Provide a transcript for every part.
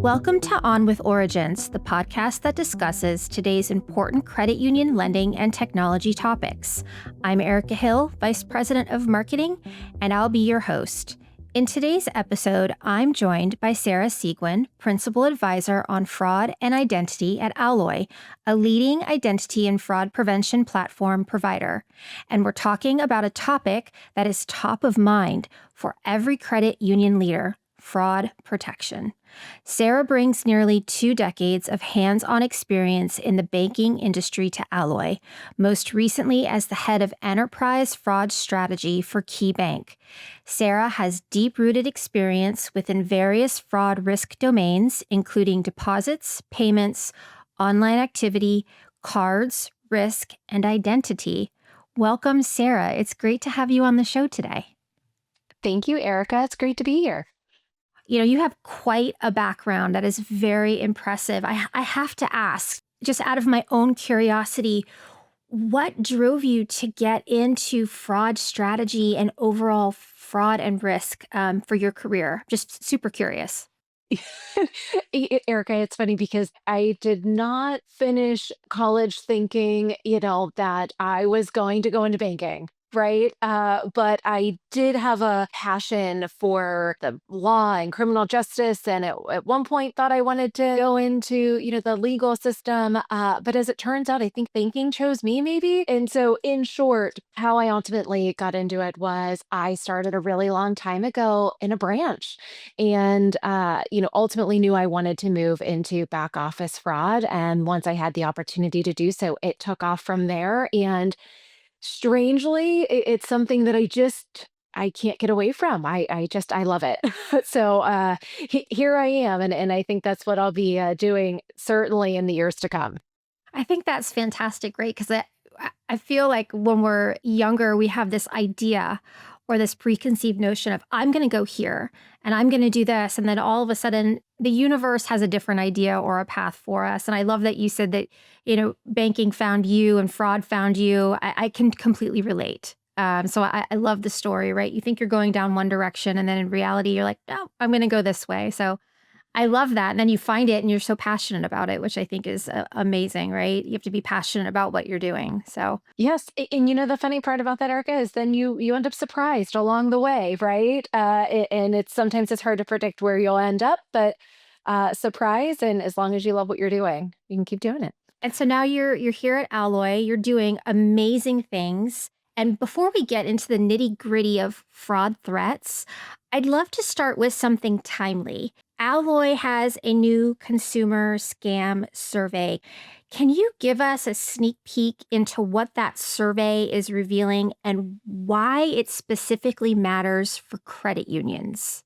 Welcome to On with Origence, the podcast that discusses today's important credit union lending and technology topics. I'm Erika Hill, Vice President of Marketing, and I'll be your host. In today's episode, I'm joined by Sara Seguin, Principal Advisor on Fraud and Identity at Alloy, a leading identity and fraud prevention platform provider. And we're talking about a topic that is top of mind for every credit union leader: fraud protection. Sara brings nearly 2 decades of hands-on experience in the banking industry to Alloy, most recently as the head of enterprise fraud strategy for KeyBank. Sara has deep-rooted experience within various fraud risk domains, including deposits, payments, online activity, cards, risk, and identity. Welcome, Sara. It's great to have you on the show today. Thank you, Erika. It's great to be here. You have quite a background that is very impressive. I have to ask, just out of my own curiosity, what drove you to get into fraud strategy and overall fraud and risk for your career? Just super curious. Erica, it's funny because I did not finish college thinking, that I was going to go into banking. Right. But I did have a passion for the law and criminal justice. And at one point thought I wanted to go into, the legal system. But as it turns out, I think banking chose me maybe. And so in short, how I ultimately got into it was I started a really long time ago in a branch and, ultimately knew I wanted to move into back office fraud. And once I had the opportunity to do so, it took off from there. And strangely, it's something that I can't get away from. I love it. So here I am, and I think that's what I'll be doing certainly in the years to come. I think that's fantastic, right? Because I feel like when we're younger, we have this idea or this preconceived notion of, I'm going to go here and I'm going to do this. And then all of a sudden, the universe has a different idea or a path for us. And I love that you said that, banking found you and fraud found you. I can completely relate. So I love the story, right? You think you're going down one direction, and then in reality, you're like, no, I'm going to go this way. So I love that. And then you find it and you're so passionate about it, which I think is amazing, right? You have to be passionate about what you're doing. So Yes, and the funny part about that, Erica, is then you end up surprised along the way, right? And it's sometimes it's hard to predict where you'll end up, but surprise, and as long as you love what you're doing, you can keep doing it. And so now you're here at Alloy, you're doing amazing things. And before we get into the nitty-gritty of fraud threats, I'd love to start with something timely. Alloy has a new consumer scam survey. Can you give us a sneak peek into what that survey is revealing and why it specifically matters for credit unions?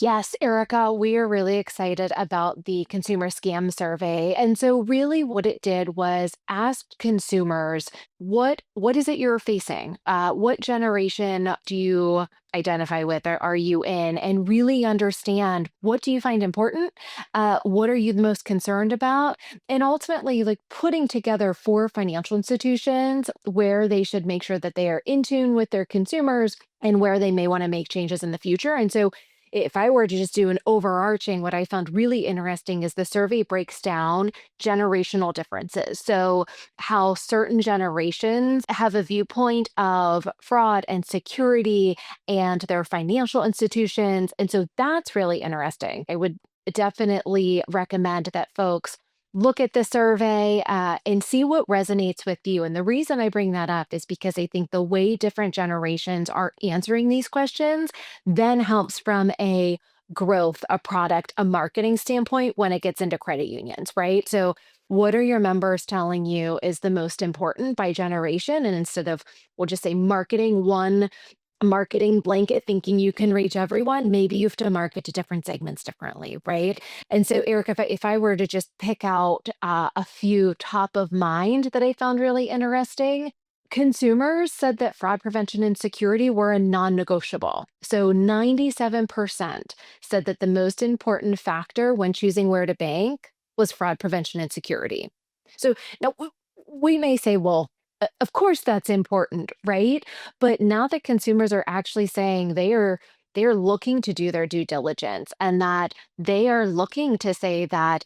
Yes, Erica, we are really excited about the consumer scam survey. And so really what it did was ask consumers, what is it you're facing? What generation do you identify with or are you in? And really understand, what do you find important? What are you the most concerned about? And ultimately, like, putting together 4 financial institutions where they should make sure that they are in tune with their consumers and where they may want to make changes in the future. And so if I were to just do an overarching, what I found really interesting is the survey breaks down generational differences. So, how certain generations have a viewpoint of fraud and security and their financial institutions. And so that's really interesting. I would definitely recommend that folks look at the survey and see what resonates with you. And the reason I bring that up is because I think the way different generations are answering these questions then helps from a growth, a product, a marketing standpoint when it gets into credit unions, right? So, what are your members telling you is the most important by generation? And instead of, we'll just say, marketing one marketing blanket thinking you can reach everyone, maybe you have to market to different segments differently, right? And so, Eric, if I were to just pick out a few top of mind that I found really interesting, consumers said that fraud prevention and security were a non-negotiable. So 97% said that the most important factor when choosing where to bank was fraud prevention and security. So now we may say, well, of course that's important, right? But now that consumers are actually saying they are they're looking to do their due diligence and that they are looking to say that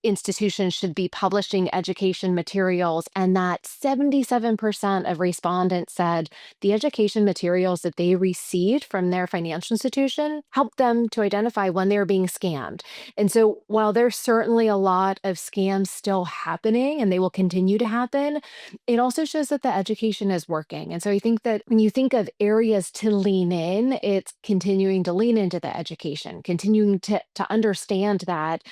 institutions should be publishing education materials, and that 77% of respondents said the education materials that they received from their financial institution helped them to identify when they were being scammed. And so, while there's certainly a lot of scams still happening and they will continue to happen, it also shows that the education is working. And so, I think that when you think of areas to lean in, it's continuing to lean into the education, continuing to understand that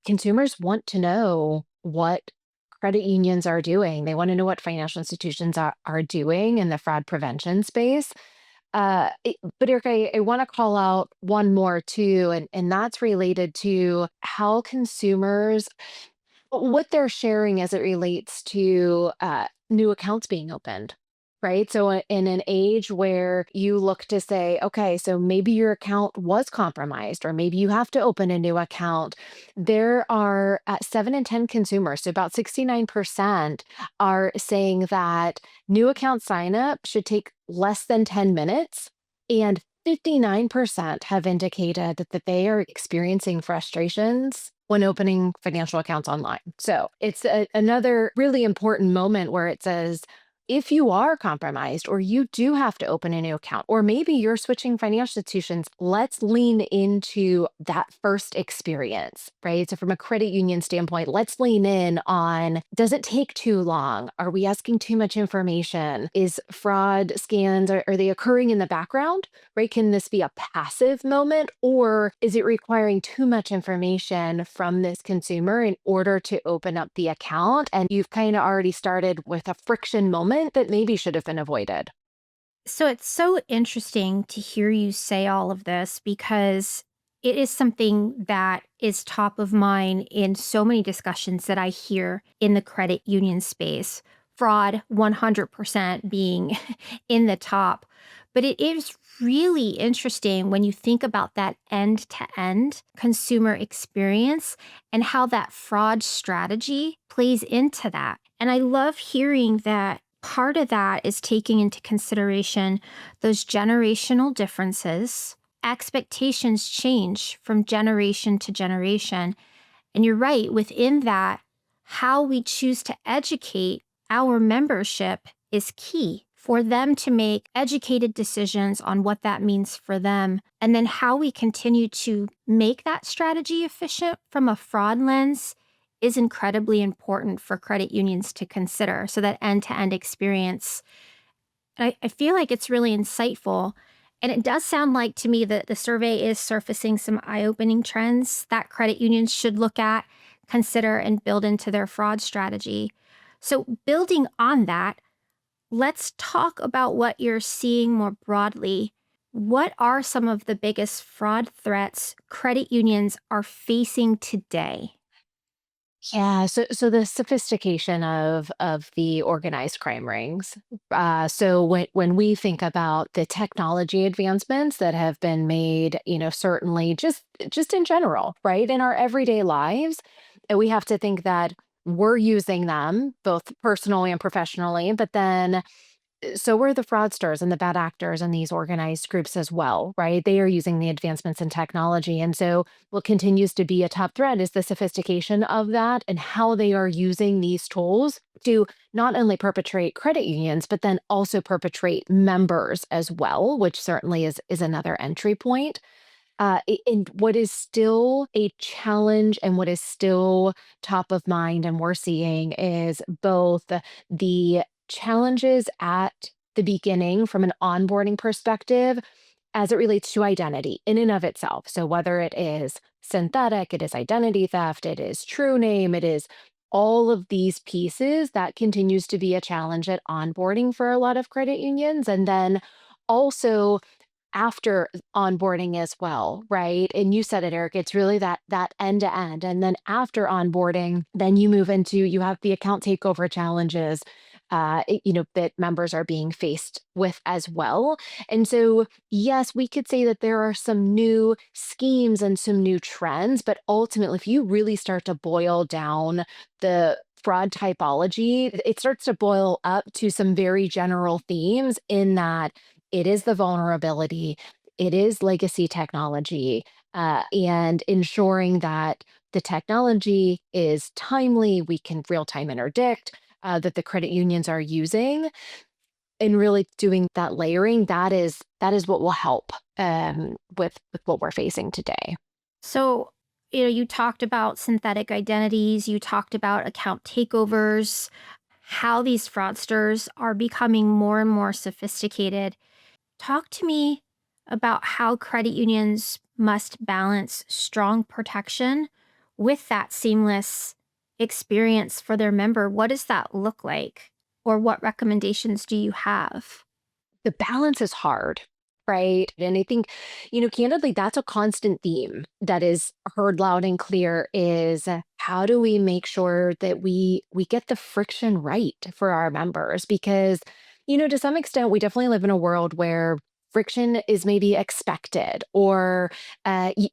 consumers want to know what credit unions are doing. They want to know what financial institutions are doing in the fraud prevention space. But Eric, I want to call out one more too, and that's related to how consumers what they're sharing as it relates to new accounts being opened. Right. So, in an age where you look to say, okay, so maybe your account was compromised, or maybe you have to open a new account, there are 7 in 10 consumers, so about 69%, are saying that new account sign up should take less than 10 minutes. And 59% have indicated that they are experiencing frustrations when opening financial accounts online. So it's another really important moment where it says, if you are compromised or you do have to open a new account, or maybe you're switching financial institutions, let's lean into that first experience, right? So, from a credit union standpoint, let's lean in on, does it take too long? Are we asking too much information? Is fraud scans, are they occurring in the background, right? Can this be a passive moment, or is it requiring too much information from this consumer in order to open up the account? And you've kind of already started with a friction moment that maybe should have been avoided. So it's so interesting to hear you say all of this because it is something that is top of mind in so many discussions that I hear in the credit union space. Fraud 100% being in the top. But it is really interesting when you think about that end to end consumer experience and how that fraud strategy plays into that. And I love hearing that part of that is taking into consideration those generational differences. Expectations change from generation to generation. And you're right, within that, how we choose to educate our membership is key for them to make educated decisions on what that means for them. And then how we continue to make that strategy efficient from a fraud lens is incredibly important for credit unions to consider. So that end-to-end experience. And I feel like it's really insightful. And it does sound like to me that the survey is surfacing some eye-opening trends that credit unions should look at, consider, and build into their fraud strategy. So building on that, let's talk about what you're seeing more broadly. What are some of the biggest fraud threats credit unions are facing today? Yeah, so the sophistication of the organized crime rings. So when we think about the technology advancements that have been made, certainly just in general, right, in our everyday lives, we have to think that we're using them both personally and professionally, but then so were the fraudsters and the bad actors in these organized groups as well, right? They are using the advancements in technology. And so what continues to be a top threat is the sophistication of that and how they are using these tools to not only perpetrate credit unions, but then also perpetrate members as well, which certainly is another entry point. And what is still a challenge and what is still top of mind, and we're seeing, is both the challenges at the beginning from an onboarding perspective as it relates to identity in and of itself. So, whether it is synthetic, it is identity theft, it is true name, it is all of these pieces that continues to be a challenge at onboarding for a lot of credit unions. And then also after onboarding as well, right? And you said it, Eric, it's really that end to end. And then after onboarding, then you have the account takeover challenges, that members are being faced with as well. And so, yes, we could say that there are some new schemes and some new trends, but ultimately, if you really start to boil down the fraud typology, it starts to boil up to some very general themes in that it is the vulnerability, it is legacy technology, and ensuring that the technology is timely, we can real time interdict, that the credit unions are using, and really doing that layering, that is what will help with what we're facing today. So, you talked about synthetic identities, you talked about account takeovers, how these fraudsters are becoming more and more sophisticated. Talk to me about how credit unions must balance strong protection with that seamless experience for their member. What does that look like? Or what recommendations do you have? The balance is hard, right? And I think, candidly, that's a constant theme that is heard loud and clear is how do we make sure that we get the friction right for our members? Because, to some extent, we definitely live in a world where friction is maybe expected or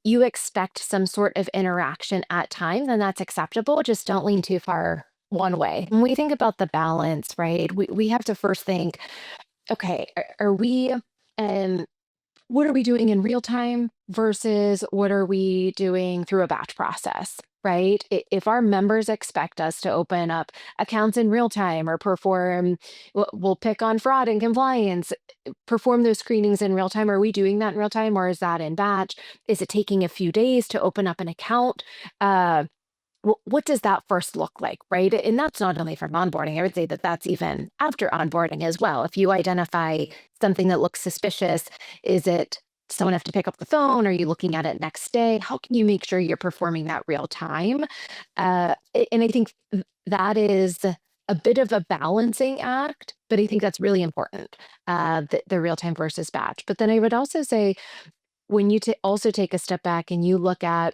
you expect some sort of interaction at times, and that's acceptable. Just don't lean too far one way. When we think about the balance, right, we have to first think, okay, are we um what are we doing in real time versus what are we doing through a batch process, right? If our members expect us to open up accounts in real time or perform, we'll pick on fraud and compliance, perform those screenings in real time. Are we doing that in real time or is that in batch? Is it taking a few days to open up an account? Uh, what does that first look like, right? And that's not only from onboarding. I would say that that's even after onboarding as well. If you identify something that looks suspicious, is it someone have to pick up the phone? Are you looking at it next day? How can you make sure you're performing that real time? And I think that is a bit of a balancing act, but I think that's really important, the real time versus batch. But then I would also say when you also take a step back and you look at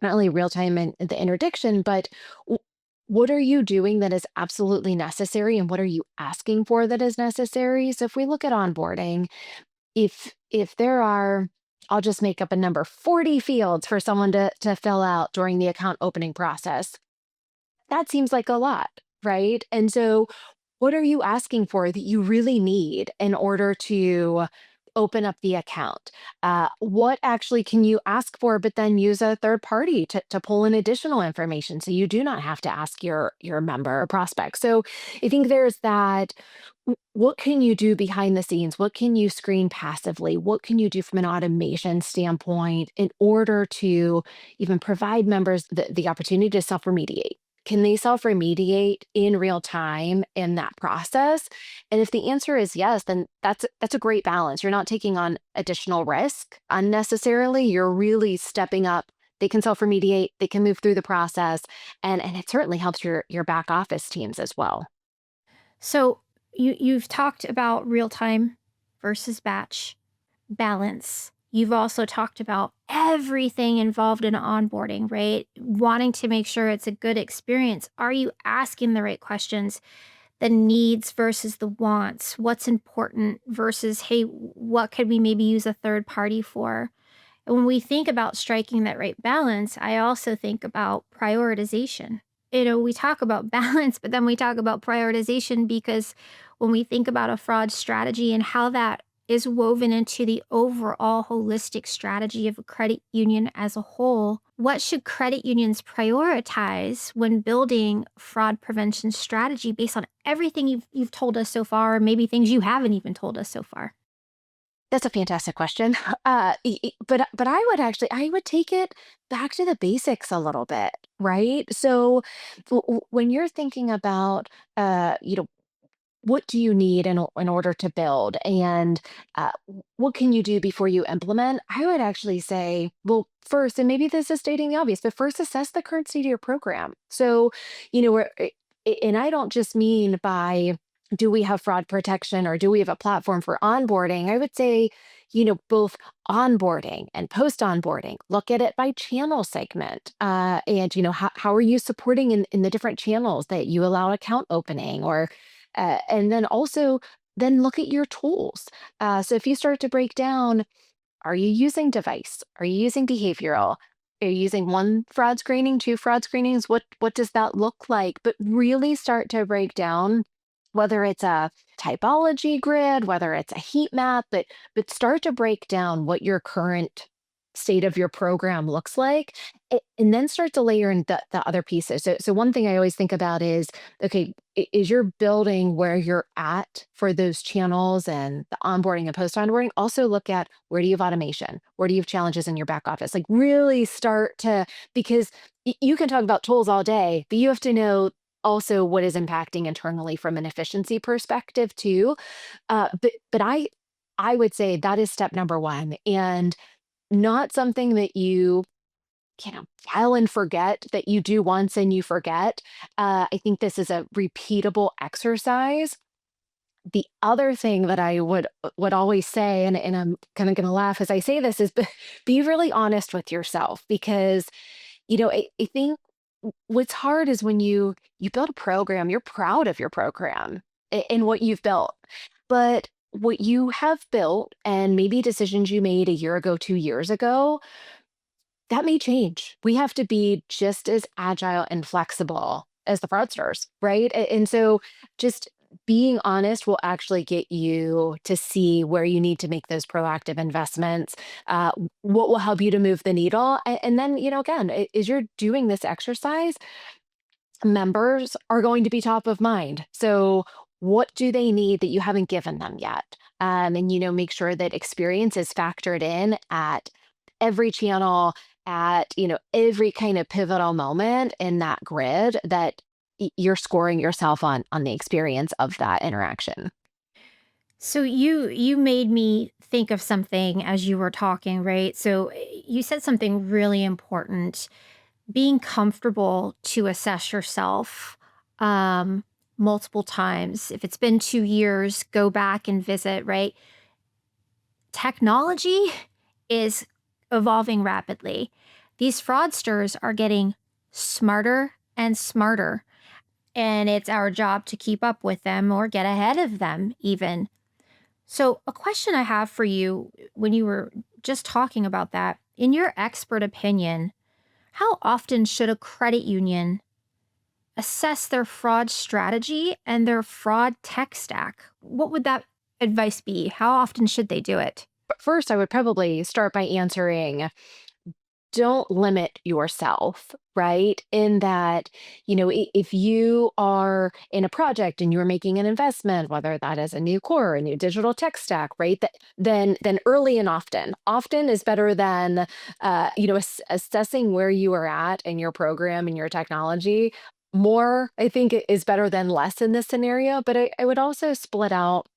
not only real time and the interdiction, but w- what are you doing that is absolutely necessary and what are you asking for that is necessary? So if we look at onboarding, if there are, I'll just make up a number, 40 fields for someone to fill out during the account opening process, that seems like a lot, right? And so what are you asking for that you really need in order to open up the account? What actually can you ask for, but then use a third party to pull in additional information so you do not have to ask your member or prospect? So I think there's that. What can you do behind the scenes? What can you screen passively? What can you do from an automation standpoint in order to even provide members the opportunity to self remediate? Can they self remediate in real time in that process? And if the answer is yes, then that's a great balance. You're not taking on additional risk unnecessarily. You're really stepping up. They can self remediate. They can move through the process, and it certainly helps your back office teams as well. So you've talked about real time versus batch balance. You've also talked about everything involved in onboarding, right? Wanting to make sure it's a good experience. Are you asking the right questions? The needs versus the wants. What's important versus, hey, what could we maybe use a third party for? And when we think about striking that right balance, I also think about prioritization. We talk about balance, but then we talk about prioritization because when we think about a fraud strategy and how that is woven into the overall holistic strategy of a credit union as a whole, what should credit unions prioritize when building fraud prevention strategy based on everything you've told us so far, or maybe things you haven't even told us so far? That's a fantastic question. But I would take it back to the basics a little bit, right? So when you're thinking about, what do you need in order to build, and what can you do before you implement? I would actually say, well, first, and maybe this is stating the obvious, but first assess the current state of your program. So, and I don't just mean by do we have fraud protection or do we have a platform for onboarding? I would say, both onboarding and post onboarding, look at it by channel segment. And, how are you supporting in the different channels that you allow account opening, or and then also then look at your tools. So if you start to break down, are you using device? Are you using behavioral? Are you using one fraud screening, two fraud screenings? What does that look like? But really start to break down whether it's a typology grid, whether it's a heat map, but start to break down what your current state of your program looks like, and then start to layer in the other pieces. So one thing I always think about is, okay, is your building where you're at for those channels and the onboarding and post onboarding? Also look at, where do you have automation? Where do you have challenges in your back office? Like really start to, because you can talk about tools all day, but you have to know also what is impacting internally from an efficiency perspective too. But I would say that is step number one, and not something that file and forget, that you do once and you forget. I think this is a repeatable exercise. The other thing that I would always say, and I'm kind of going to laugh as I say this, is be really honest with yourself, because I think what's hard is when you build a program, you're proud of your program and what you've built. But what you have built, and maybe decisions you made a year ago, 2 years ago, that may change. We have to be just as agile and flexible as the fraudsters, right? And so just being honest will actually get you to see where you need to make those proactive investments, what will help you to move the needle. And then, again, as you're doing this exercise, members are going to be top of mind. So, what do they need that you haven't given them yet? And make sure that experience is factored in at every channel, at every kind of pivotal moment in that grid, that you're scoring yourself on the experience of that interaction. So you made me think of something as you were talking, right? So you said something really important, being comfortable to assess yourself um, multiple times. If it's been 2 years, go back and visit, right? Technology is evolving rapidly. These fraudsters are getting smarter and smarter, and it's our job to keep up with them or get ahead of them, even. So, a question I have for you when you were just talking about that, in your expert opinion, how often should a credit union assess their fraud strategy and their fraud tech stack? What would that advice be? How often should they do it? But first, I would probably start by answering, don't limit yourself, right? In that, if you are in a project and you're making an investment, whether that is a new core, a new digital tech stack, right? Then early and often is better than, assessing where you are at in your program and your technology. More, I think, is better than less in this scenario. But I would also split out,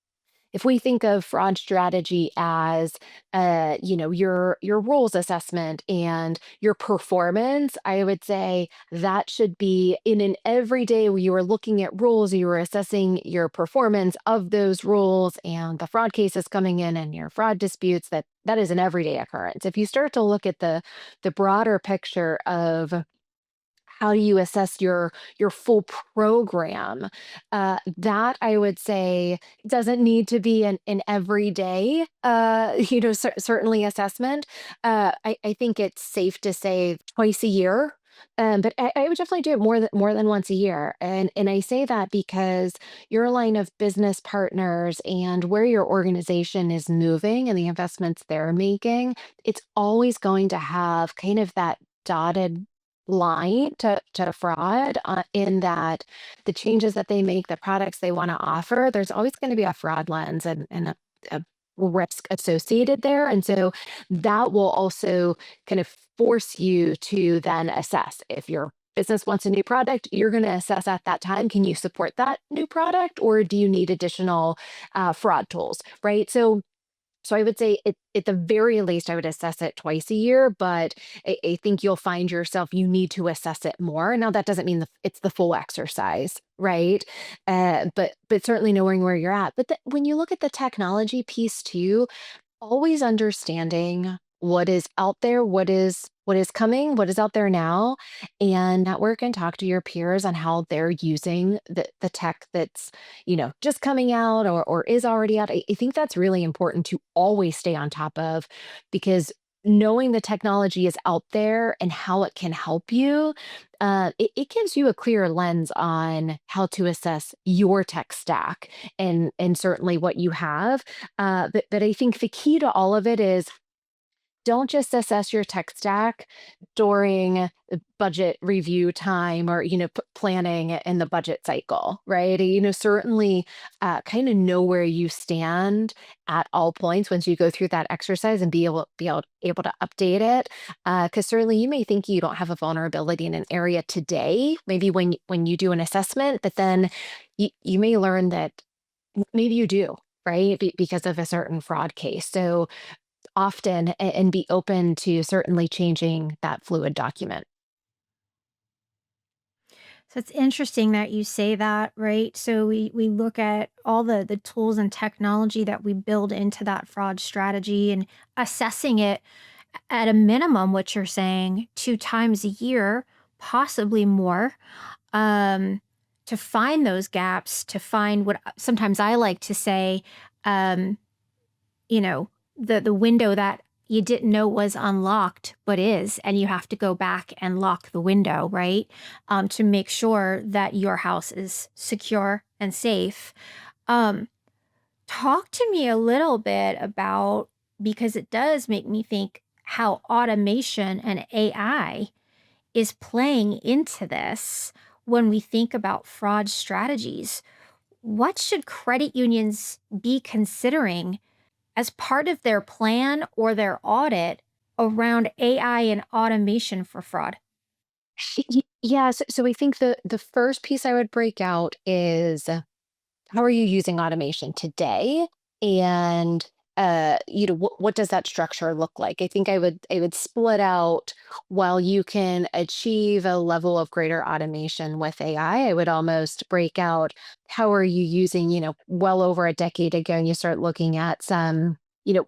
if we think of fraud strategy as, your rules assessment and your performance, I would say that should be in an everyday where you are looking at rules, you are assessing your performance of those rules and the fraud cases coming in and your fraud disputes, that is an everyday occurrence. If you start to look at the broader picture of how do you assess your full program, that I would say doesn't need to be an everyday, certainly assessment. I think it's safe to say twice a year. But I would definitely do it more than once a year, and I say that because your line of business partners and where your organization is moving and the investments they're making, it's always going to have kind of that dotted line to fraud, in that the changes that they make, the products they want to offer, there's always going to be a fraud lens and a risk associated there. And so that will also kind of force you to then assess, if your business wants a new product, you're going to assess at that time, can you support that new product, or do you need additional fraud tools, right? So I would say, at the very least, I would assess it twice a year, but I think you'll find yourself, you need to assess it more. Now, that doesn't mean it's the full exercise, right? But certainly knowing where you're at. But when you look at the technology piece too, always understanding what is out there, what is coming, what is out there now, and network and talk to your peers on how they're using the tech that's, just coming out, or is already out. I think that's really important to always stay on top of, because knowing the technology is out there and how it can help you, it gives you a clear lens on how to assess your tech stack and certainly what you have. But I think the key to all of it is don't just assess your tech stack during budget review time or planning in the budget cycle, right? Certainly kind of know where you stand at all points once you go through that exercise and be able to update it, because certainly you may think you don't have a vulnerability in an area today, maybe when you do an assessment, but then you may learn that maybe you do, right? Because of a certain fraud case. So often and be open to certainly changing that fluid document. So it's interesting that you say that, right? So we look at all the tools and technology that we build into that fraud strategy and assessing it at a minimum, what you're saying, 2 times a year, possibly more, um, to find those gaps, to find what sometimes I like to say, um, you know, the window that you didn't know was unlocked, but is, and you have to go back and lock the window, right? To make sure that your house is secure and safe. Um, Talk to me a little bit about, because it does make me think how automation and AI is playing into this when we think about fraud strategies. What should credit unions be considering as part of their plan or their audit around AI and automation for fraud? Yeah, so I think the first piece I would break out is how are you using automation today? And what does that structure look like? I think I would split out while you can achieve a level of greater automation with AI, I would almost break out how are you using, well over a decade ago, and you start looking at some, you know,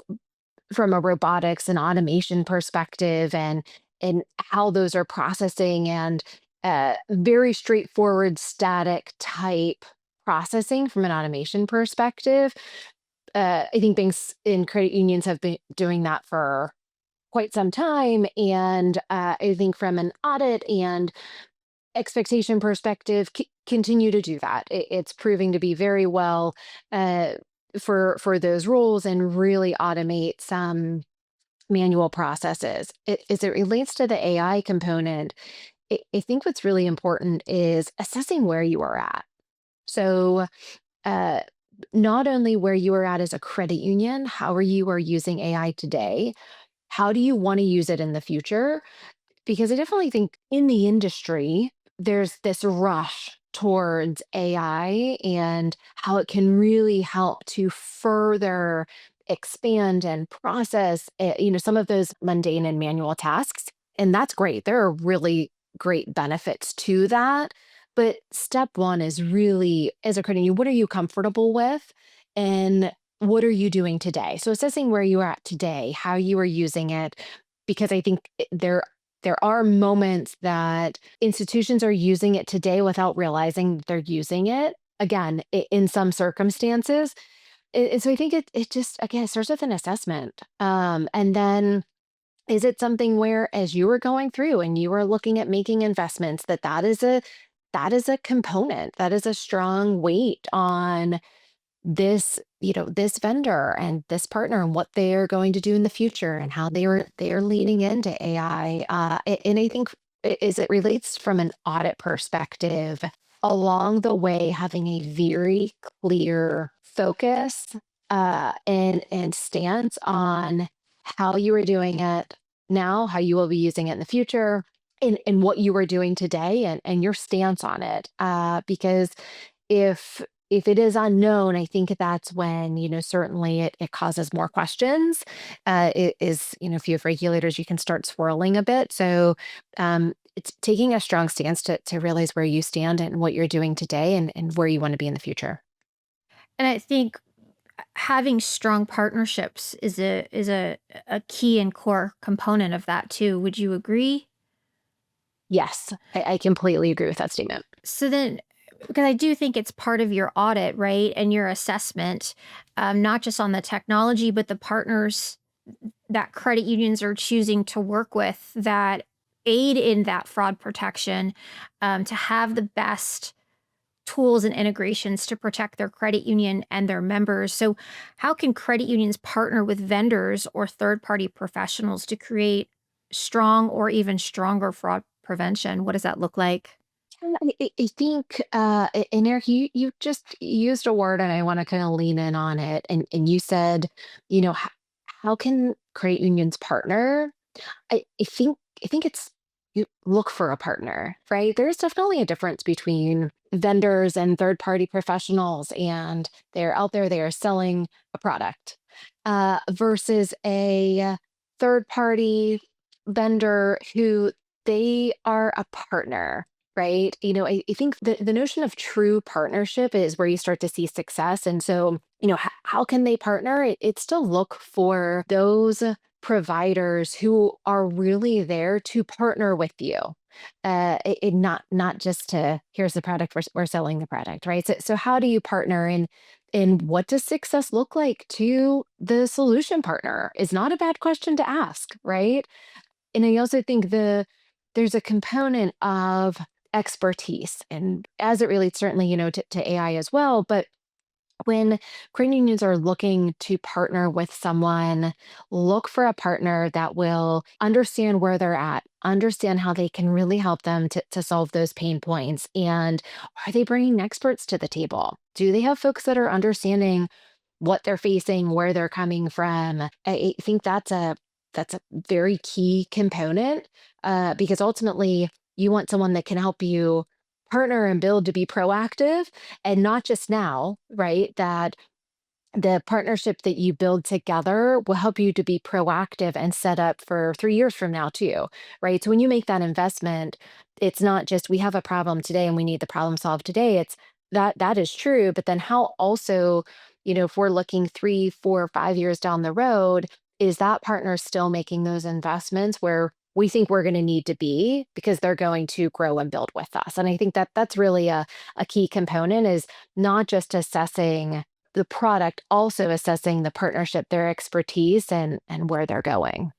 from a robotics and automation perspective and how those are processing and very straightforward static type processing from an automation perspective. I think banks and credit unions have been doing that for quite some time. And I think from an audit and expectation perspective, continue to do that. It's proving to be very well uh, for those rules and really automate some manual processes. As it relates to the AI component, I think what's really important is assessing where you are at. So, uh, not only where you are at as a credit union, how are you are using AI today? How do you want to use it in the future? Because I definitely think in the industry, there's this rush towards AI and how it can really help to further expand and process, some of those mundane and manual tasks. And that's great. There are really great benefits to that. But step one is really, as a credit union, what are you comfortable with? And what are you doing today? So assessing where you are at today, how you are using it, because I think there are moments that institutions are using it today without realizing that they're using it. Again, in some circumstances. And so I think it just, again, it starts with an assessment. And then is it something where as you were going through and you were looking at making investments, that is a component, that is a strong weight on this vendor and this partner and what they're going to do in the future and how they're leaning into AI. And I think as it relates from an audit perspective, along the way, having a very clear focus and stance on how you are doing it now, how you will be using it in the future, and what you are doing today and your stance on it. Because if if it is unknown, I think that's when, certainly it causes more questions. It is, if you have regulators, you can start swirling a bit. So it's taking a strong stance to realize where you stand and what you're doing today and where you want to be in the future. And I think having strong partnerships is a key and core component of that too. Would you agree? Yes, I completely agree with that statement. So then, because I do think it's part of your audit, right? And your assessment, not just on the technology, but the partners that credit unions are choosing to work with that aid in that fraud protection, to have the best tools and integrations to protect their credit union and their members. So, how can credit unions partner with vendors or third party professionals to create strong or even stronger fraud prevention? What does that look like? I think, and Eric, you just used a word, and I want to kind of lean in on it. And you said, how can credit unions partner? I think it's you look for a partner, right? There's definitely a difference between vendors and third party professionals, and they're out there, they are selling a product, versus a third party vendor who they are a partner. Right. I think the notion of true partnership is where you start to see success. And so, how can they partner? It's to look for those providers who are really there to partner with you. Not just to here's the product, we're selling the product, right? So how do you partner, and what does success look like to the solution partner is not a bad question to ask, right? And I also think there's a component of expertise, and as it relates certainly, to AI as well. But when credit unions are looking to partner with someone, look for a partner that will understand where they're at, understand how they can really help them to solve those pain points. And are they bringing experts to the table? Do they have folks that are understanding what they're facing, where they're coming from? I think that's a very key component, because ultimately you want someone that can help you partner and build to be proactive, and not just now, right? That the partnership that you build together will help you to be proactive and set up for 3 years from now too, right? So when you make that investment, it's not just we have a problem today and we need the problem solved today. It's that is true, but then how also, if we're looking 3, 4, 5 years down the road, is that partner still making those investments where we think we're going to need to be because they're going to grow and build with us? And I think that that's really a key component, is not just assessing the product, also assessing the partnership, their expertise, and where they're going.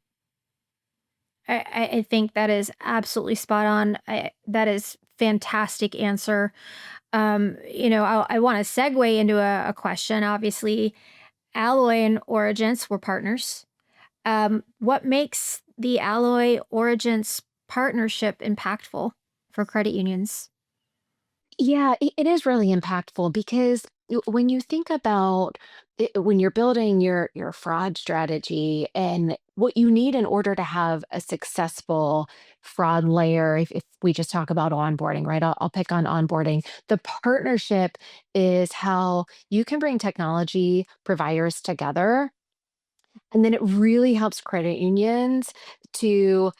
I think that is absolutely spot on. That is fantastic answer. I want to segue into a question. Obviously, Alloy and Origence were partners. What makes the Alloy Origence partnership impactful for credit unions? Yeah, it is really impactful because when you think about it, when you're building your fraud strategy and what you need in order to have a successful fraud layer, if we just talk about onboarding, right? I'll pick on onboarding. The partnership is how you can bring technology providers together, and then it really helps credit unions to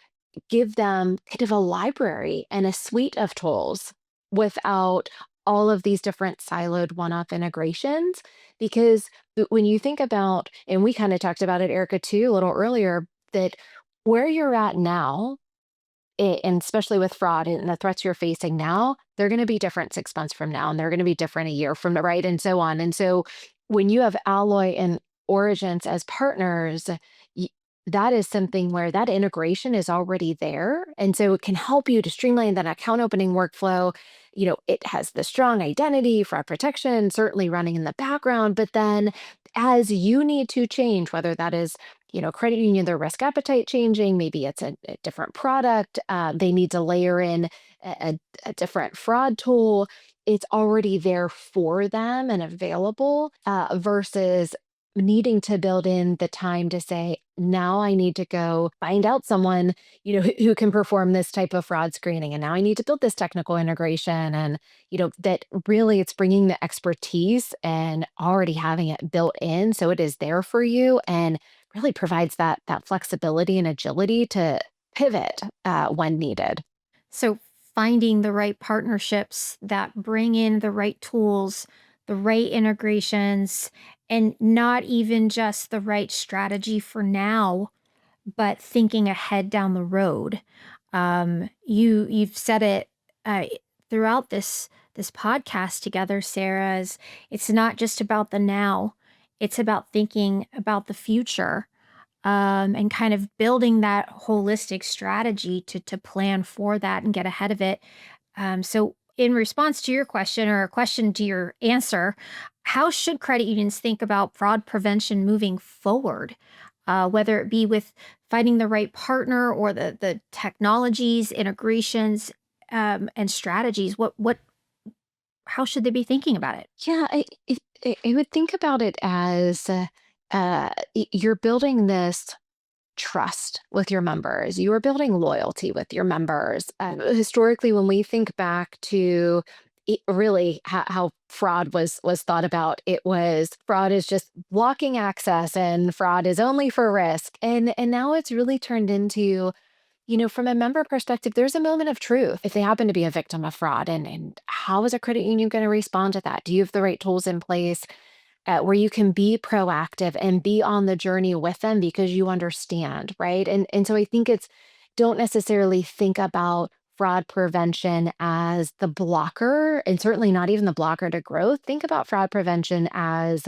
give them kind of a library and a suite of tools without all of these different siloed one-off integrations. Because when you think about, and we kind of talked about it, Erica, too, a little earlier, that where you're at now, and especially with fraud and the threats you're facing now, they're going to be different 6 months from now, and they're going to be different a year from now, right? And so on. And so when you have Alloy and Origins as partners, y- that is something where that integration is already there. And so it can help you to streamline that account opening workflow. It has the strong identity, fraud protection, certainly running in the background. But then as you need to change, whether that is credit union, their risk appetite changing, maybe it's a different product, they need to layer in a different fraud tool, it's already there for them and available, versus needing to build in the time to say, now I need to go find out someone, who can perform this type of fraud screening. And now I need to build this technical integration. And, that really it's bringing the expertise and already having it built in. So it is there for you, and really provides that flexibility and agility to pivot, when needed. So, finding the right partnerships that bring in the right tools, the right integrations, and not even just the right strategy for now, but thinking ahead down the road. You've said it uh, throughout this podcast together, Sarah. Is it's not just about the now; it's about thinking about the future. and kind of building that holistic strategy to plan for that and get ahead of it. So, in response to your question or a question to your answer, how should credit unions think about fraud prevention moving forward? Whether it be with finding the right partner or the technologies, integrations, and strategies. How should they be thinking about it? Yeah, I would think about it as you're building this trust with your members. You are building loyalty with your members. Historically, when we think back to really how fraud was thought about, it was fraud is just blocking access, and fraud is only for risk. And now it's really turned into, from a member perspective, there's a moment of truth if they happen to be a victim of fraud. And how is a credit union going to respond to that? Do you have the right tools in place where you can be proactive and be on the journey with them because you understand, right? And so I think it's, don't necessarily think about fraud prevention as the blocker, and certainly not even the blocker to growth. Think about fraud prevention as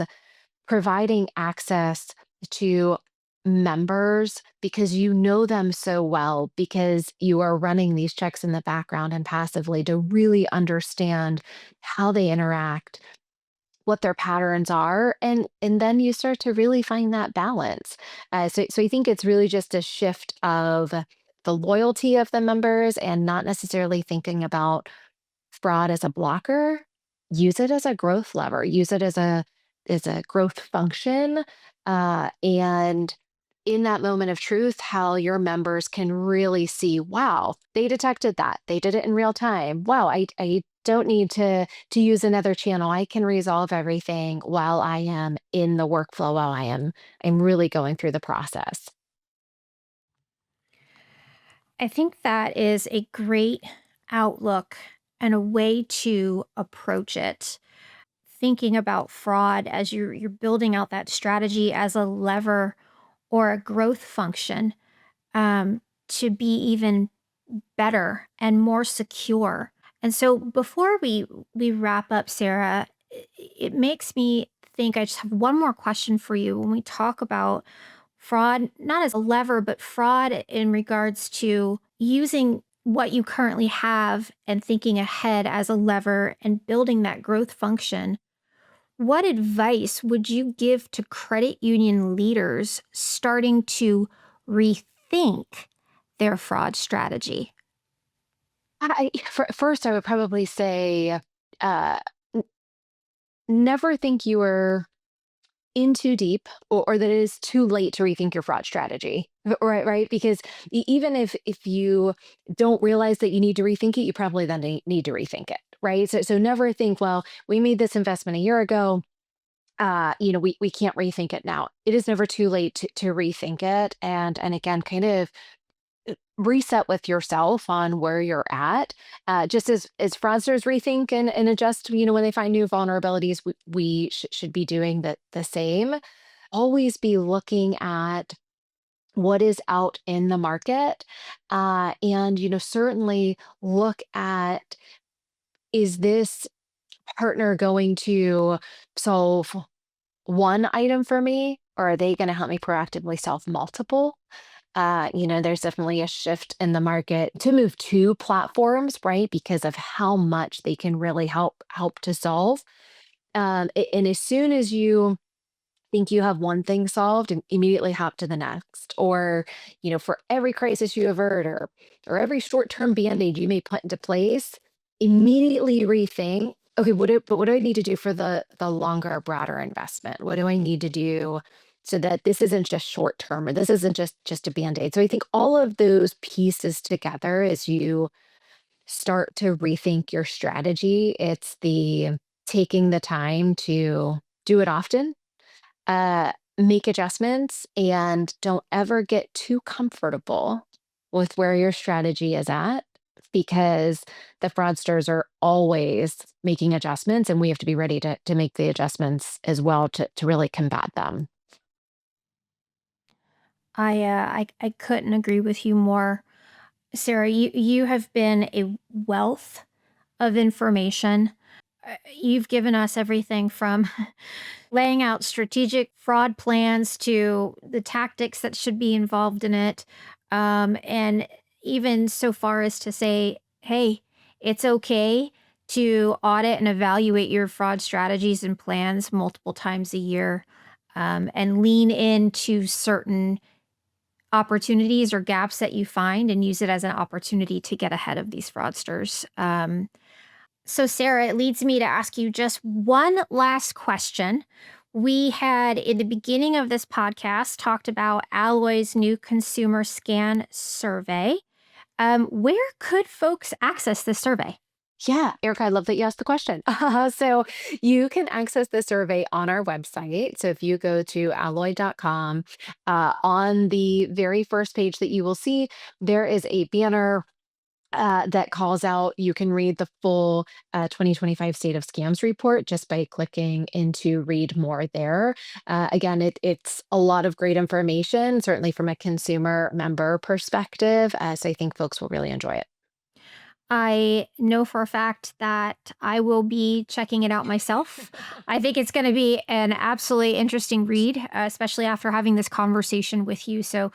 providing access to members because you know them so well, because you are running these checks in the background and passively to really understand how they interact, what their patterns are, and then you start to really find that balance. So I think it's really just a shift of the loyalty of the members and not necessarily thinking about fraud as a blocker. Use it as a growth lever. Use it as a growth function. And in that moment of truth, how your members can really see, wow, they detected that. They did it in real time. Wow, I don't need to use another channel. I can resolve everything while I am in the workflow, while I'm really going through the process. I think that is a great outlook and a way to approach it. Thinking about fraud as you're building out that strategy as a lever or a growth function, to be even better and more secure. And so before we wrap up, Sarah, it makes me think I just have one more question for you when we talk about fraud, not as a lever, but fraud in regards to using what you currently have and thinking ahead as a lever and building that growth function. What advice would you give to credit union leaders starting to rethink their fraud strategy? First, I would probably say, uh, n- never think you are in too deep, or that it is too late to rethink your fraud strategy. Right, because even if you don't realize that you need to rethink it, you probably then need to rethink it, right? So never think, well, we made this investment a year ago, we can't rethink it now. It is never too late to rethink it. And again, kind of reset with yourself on where you're at. Just as fraudsters rethink and adjust, when they find new vulnerabilities, we should be doing the same. Always be looking at what is out in the market, and certainly look at, is this partner going to solve one item for me, or are they going to help me proactively solve multiple? There's definitely a shift in the market to move to platforms, right? Because of how much they can really help to solve. And as soon as you think you have one thing solved, and immediately hop to the next, or for every crisis you avert, or every short-term band-aid you may put into place, immediately rethink, okay, what do I need to do for the longer, broader investment? What do I need to do so that this isn't just short term, or this isn't just a band-aid? So I think all of those pieces together, as you start to rethink your strategy, it's the taking the time to do it often, make adjustments, and don't ever get too comfortable with where your strategy is at, because the fraudsters are always making adjustments, and we have to be ready to make the adjustments as well to really combat them. I couldn't agree with you more, Sarah. You have been a wealth of information. You've given us everything from laying out strategic fraud plans to the tactics that should be involved in it. And even so far as to say, hey, it's okay to audit and evaluate your fraud strategies and plans multiple times a year, and lean into certain opportunities or gaps that you find and use it as an opportunity to get ahead of these fraudsters. So, Sarah, it leads me to ask you just one last question. We had, in the beginning of this podcast, talked about Alloy's new consumer scan survey. Where could folks access this survey? Yeah, Erica, I love that you asked the question. So you can access the survey on our website. So if you go to alloy.com, on the very first page that you will see, there is a banner that calls out. You can read the full 2025 State of Scams report just by clicking into read more there. Again, it's a lot of great information, certainly from a consumer member perspective. So I think folks will really enjoy it. I know for a fact that I will be checking it out myself. I think it's going to be an absolutely interesting read, especially after having this conversation with you. So,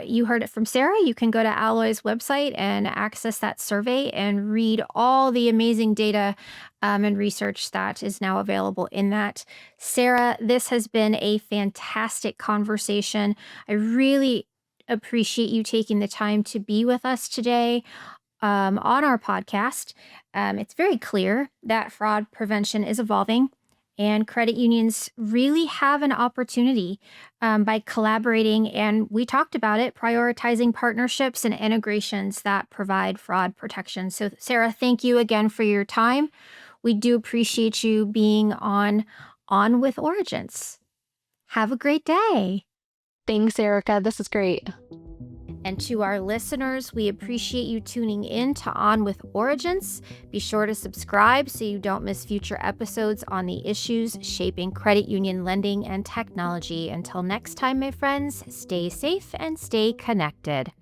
you heard it from Sarah. You can go to Alloy's website and access that survey and read all the amazing data and research that is now available in that. Sarah, this has been a fantastic conversation. I really appreciate you taking the time to be with us today on our podcast. It's very clear that fraud prevention is evolving, and credit unions really have an opportunity by collaborating. And we talked about it, prioritizing partnerships and integrations that provide fraud protection. So, Sarah, thank you again for your time. We do appreciate you being on with Origence. Have a great day. Thanks, Erica. This is great. And to our listeners, we appreciate you tuning in to On with Origence. Be sure to subscribe so you don't miss future episodes on the issues shaping credit union lending and technology. Until next time, my friends, stay safe and stay connected.